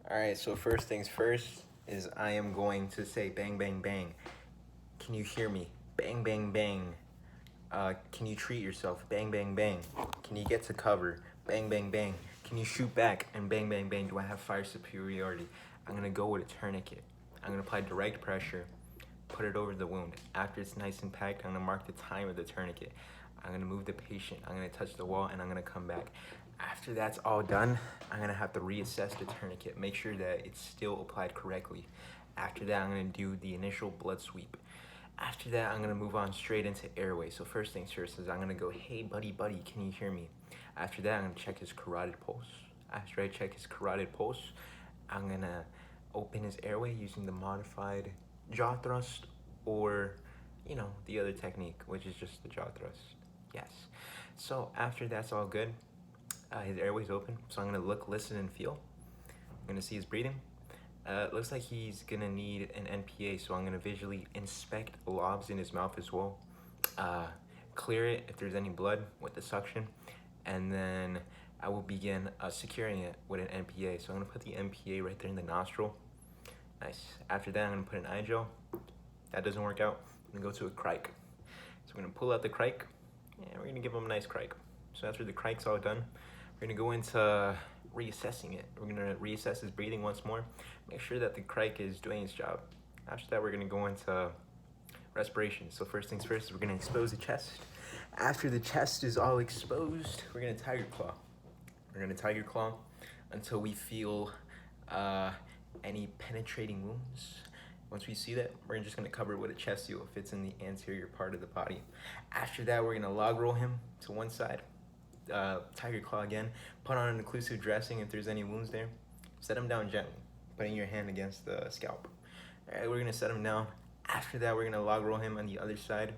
All right, so first things first is I am going to say bang, bang, bang. Can you hear me? Bang, bang, bang. Can you treat yourself? Bang, bang, bang. Can you get to cover? Bang, bang, bang. Can you shoot back? And bang, bang, bang. Do I have fire superiority? I'm gonna go with a tourniquet. I'm gonna apply direct pressure, put it over the wound. After it's nice and packed, I'm gonna mark the time of the tourniquet. I'm gonna move the patient. I'm gonna touch the wall and I'm gonna come back. After that's all done, I'm gonna have to reassess the tourniquet, make sure that it's still applied correctly. After that, I'm gonna do the initial blood sweep. After that, I'm gonna move on straight into airway. So first things first is I'm gonna go, hey buddy, buddy, can you hear me? After that, I'm gonna check his carotid pulse. After I check his carotid pulse, I'm gonna open his airway using the modified jaw thrust or, the other technique, which is just the jaw thrust. Yes. So after that's all good, his airway's open. So I'm gonna look, listen, and feel. I'm gonna see his breathing. Looks like he's gonna need an NPA, so I'm gonna visually inspect lobes in his mouth as well. Clear it if there's any blood with the suction, and then I will begin securing it with an NPA. So I'm gonna put the NPA right there in the nostril. Nice. After that, I'm gonna put an eye gel. That doesn't work out. I'm gonna go to a crike. So we're gonna pull out the crike, and we're gonna give him a nice crike. So after the crike's all done, we're gonna go into reassessing it. We're gonna reassess his breathing once more, make sure that the crike is doing its job. After that, we're gonna go into respiration. So first things first, we're gonna expose the chest. After the chest is all exposed, we're gonna tiger claw. We're gonna tiger claw until we feel any penetrating wounds. Once we see that, we're just gonna cover it with a chest seal if it's in the anterior part of the body. After that, we're gonna log roll him to one side. Tiger claw again, put on an occlusive dressing if there's any wounds there. Set him down gently, putting your hand against the scalp. All right, we're gonna set him down. After that, we're gonna log roll him on the other side.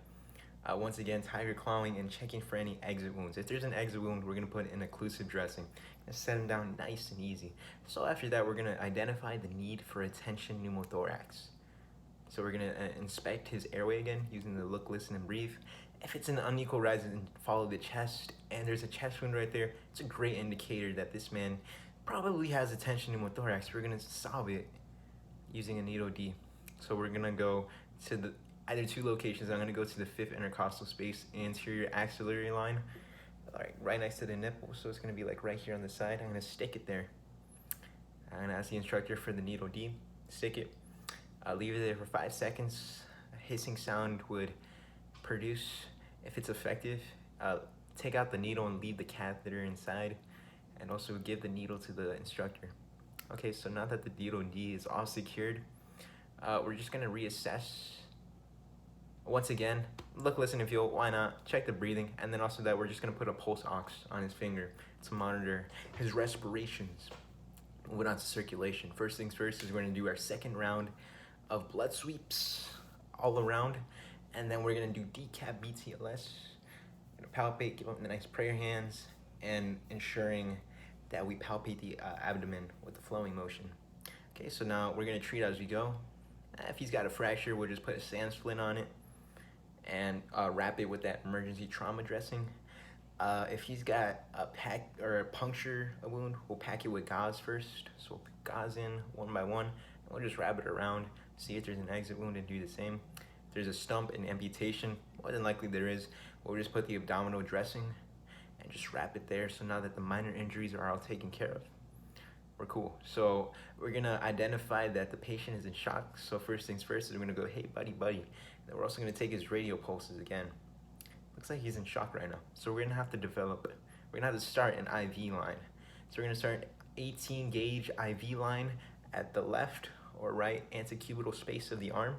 Once again, tiger clawing and checking for any exit wounds. If there's an exit wound, we're gonna put an occlusive dressing and set him down nice and easy. So after that, we're gonna identify the need for a tension pneumothorax. So we're gonna inspect his airway again using the look, listen, and breathe. If it's an unequal rise, and follow the chest, and there's a chest wound right there, it's a great indicator that this man probably has a tension pneumothorax. We're gonna solve it using a needle D. So we're gonna go to the either two locations. I'm gonna go to the fifth intercostal space, anterior axillary line, right next to the nipple. So it's gonna be like right here on the side. I'm gonna stick it there. I'm gonna ask the instructor for the needle D, stick it. Leave it there for 5 seconds. A hissing sound would produce. If it's effective, take out the needle and leave the catheter inside, and also give the needle to the instructor. Okay, so now that the needle D is all secured, we're just gonna reassess. Once again, look, listen, and feel. Why not? Check the breathing, and then also that we're just gonna put a pulse ox on his finger to monitor his respirations. Moving on to circulation. First things first is we're gonna do our second round of blood sweeps all around, and then we're gonna do decap BTLS. Gonna palpate, give them the nice prayer hands, and ensuring that we palpate the abdomen with the flowing motion. Okay, so now we're gonna treat as we go. If he's got a fracture, we'll just put a sand splint on it and wrap it with that emergency trauma dressing. If he's got a puncture wound, we'll pack it with gauze first. So we'll put gauze in one by one, and we'll just wrap it around, see if there's an exit wound, and do the same. If there's a stump and amputation, more than likely there is, we'll just put the abdominal dressing and just wrap it there. So now that the minor injuries are all taken care of, we're cool. So we're gonna identify that the patient is in shock. So first things first is we're gonna go, hey buddy, buddy. Then we're also gonna take his radial pulses again. Looks like he's in shock right now. So we're gonna have to start an IV line. So we're gonna start 18 gauge IV line at the left or right antecubital space of the arm.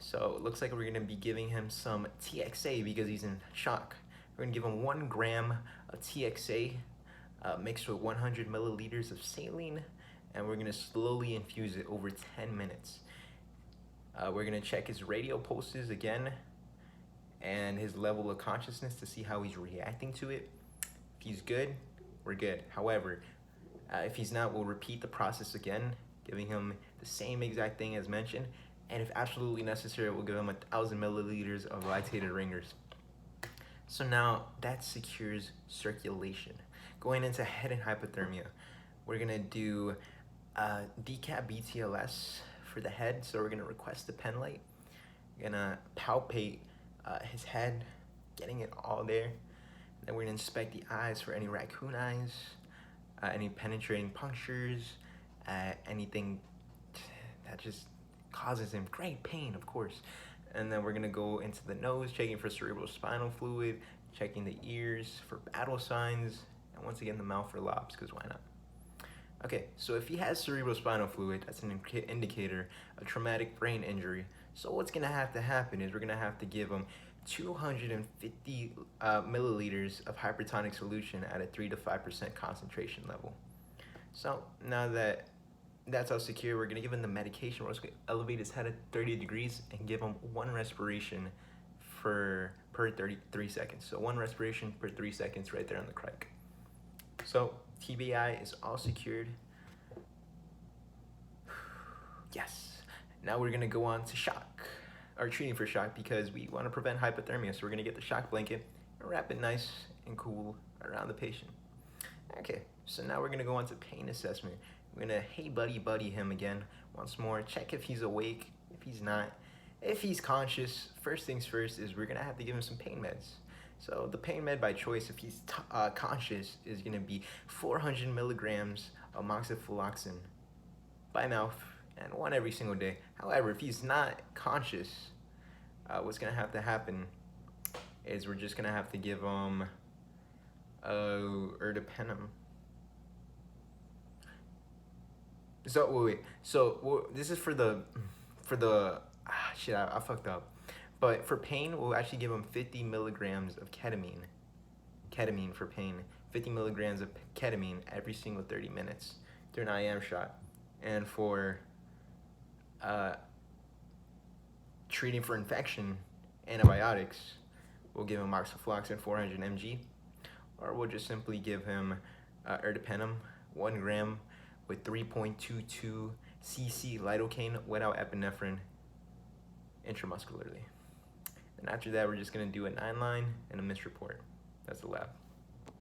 So it looks like we're gonna be giving him some TXA because he's in shock. We're gonna give him 1 gram of TXA mixed with 100 milliliters of saline, and we're gonna slowly infuse it over 10 minutes. We're gonna check his radial pulses again and his level of consciousness to see how he's reacting to it. If he's good, we're good. However, if he's not, we'll repeat the process again, giving him the same exact thing as mentioned, and if absolutely necessary, we'll give him 1,000 milliliters of lactated ringers. So now that secures circulation. Going into head and hypothermia, we're gonna do decap BTLS for the head. So we're gonna request the pen light. We're gonna palpate his head, getting it all there. Then we're gonna inspect the eyes for any raccoon eyes, any penetrating punctures, anything that just causes him great pain, of course. And then we're gonna go into the nose, checking for cerebral spinal fluid, checking the ears for battle signs, and once again the mouth for lobs, because why not? Okay, so if he has cerebral spinal fluid, that's an indicator of traumatic brain injury. So what's gonna have to happen is we're gonna have to give him 250 milliliters of hypertonic solution at a 3 to 5% concentration level. So now that that's all secure, we're gonna give him the medication. We're also gonna elevate his head at 30 degrees and give him 1 respiration per 33 seconds. So 1 respiration per 3 seconds right there on the crike. So TBI is all secured. Yes. Now we're gonna go on to shock, or treating for shock, because we wanna prevent hypothermia. So we're gonna get the shock blanket and wrap it nice and cool around the patient. Okay, so now we're gonna go on to pain assessment. We're gonna hey buddy him again once more, check if he's awake, if he's not. If he's conscious, first things first is we're gonna have to give him some pain meds. So the pain med by choice, if he's conscious, is gonna be 400 milligrams of moxifloxacin by mouth, and 1 every single day. However, if he's not conscious, what's gonna have to happen is we're just gonna have to give him ertapenem. So wait. So this is for the shit. I fucked up. But for pain, we'll actually give him 50 milligrams of ketamine. Ketamine for pain. 50 milligrams of ketamine every single 30 minutes through an IM shot. And for treating for infection, antibiotics, we'll give him moxifloxacin 400 mg, or we'll just simply give him ertapenem 1 gram with 3.22 cc lidocaine without epinephrine intramuscularly. And after that, we're just gonna do a 9-line and a MIST report. That's the lab.